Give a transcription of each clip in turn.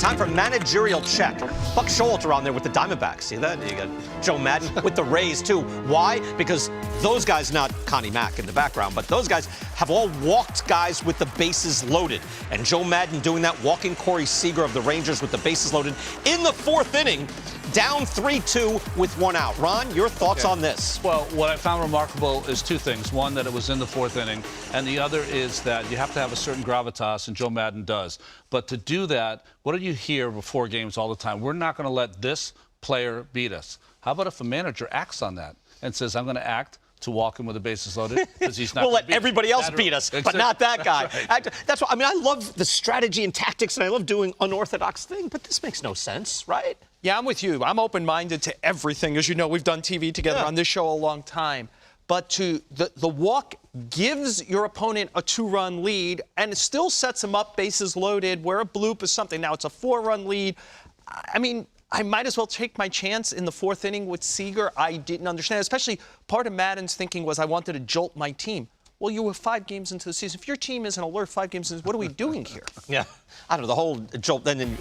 Time for Managerial check. Buck Showalter on there with the Diamondbacks. See that? You got Joe Maddon with the Rays, too. Why? Because those guys, not Connie Mack in the background, but those guys have all walked guys with the bases loaded. And Joe Maddon doing that, walking Corey Seager of the Rangers with the bases loaded in the fourth inning, down 3-2 with one out. Ron, your thoughts on this? Well, what I found remarkable is two things. One, that it was in the fourth inning, and the other is that you have to have a certain gravitas, and Joe Maddon does. But to do that, what do you hear before games all the time? We're not going to let this player beat us. How about if a manager acts on that and says, I'm going to act to walk him with the bases loaded because he's not. We'll let everybody else beat us, but not that guy. That's why. I mean, I love the strategy and tactics, and I love doing unorthodox things, but this makes no sense, right? Yeah, I'm with you. I'm open-minded to everything. As you know, we've done TV together on this show a long time. But the walk gives your opponent a 2-run lead, and it still sets them up bases loaded, where a bloop is something. Now it's a 4-run lead. I mean, I might as well take my chance in the fourth inning with Seager. I didn't understand, especially part of Maddon's thinking was I wanted to jolt my team. Well, you were 5 games into the season. If your team isn't alert 5 games into, what are we doing here? Yeah, I don't know, the whole jolt. But then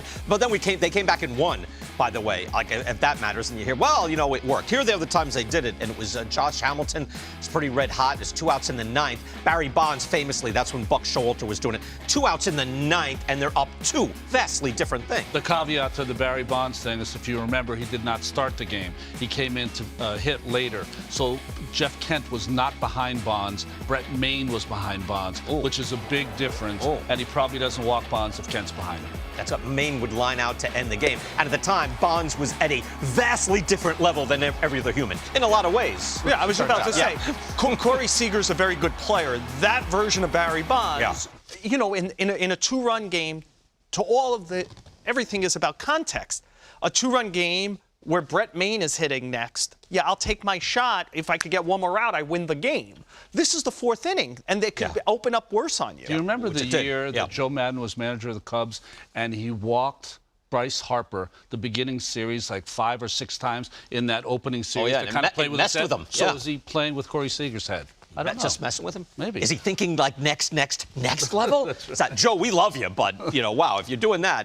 they came back and won, by the way, like if that matters. And you hear, well, you know, it worked. Here are the other times they did it, and it was Josh Hamilton. It's pretty red hot. There's 2 outs in the 9th. Barry Bonds, famously, that's when Buck Showalter was doing it. 2 outs in the 9th, and they're up 2. Vastly different thing. The caveat to the Barry Bonds thing is, if you remember, he did not start the game. He came in to hit later. So Jeff Kent was not behind Bonds. Brett Maine was behind Bonds, which is a big difference. And he probably doesn't walk Bonds if Kent's behind him. That's what Maine would line out to end the game. And at the time, Bonds was at a vastly different level than every other human, in a lot of ways. Yeah, I was about to say, Corey Seager's a very good player. That version of Barry Bonds, you know, in a 2-run game, to all of everything is about context. A 2-run game where Brett Maine is hitting next, yeah, I'll take my shot. If I could get one more out, I win the game. This is the fourth inning, and they could open up worse on you. Do you remember the year that Joe Maddon was manager of the Cubs, and he walked Bryce Harper the beginning series like 5 or 6 times in that opening series to kind of play with him? So is he playing with Corey Seager's head? I don't know. Just messing with him? Maybe. Is he thinking like next level? Joe, we love you, but, you know, wow, if you're doing that,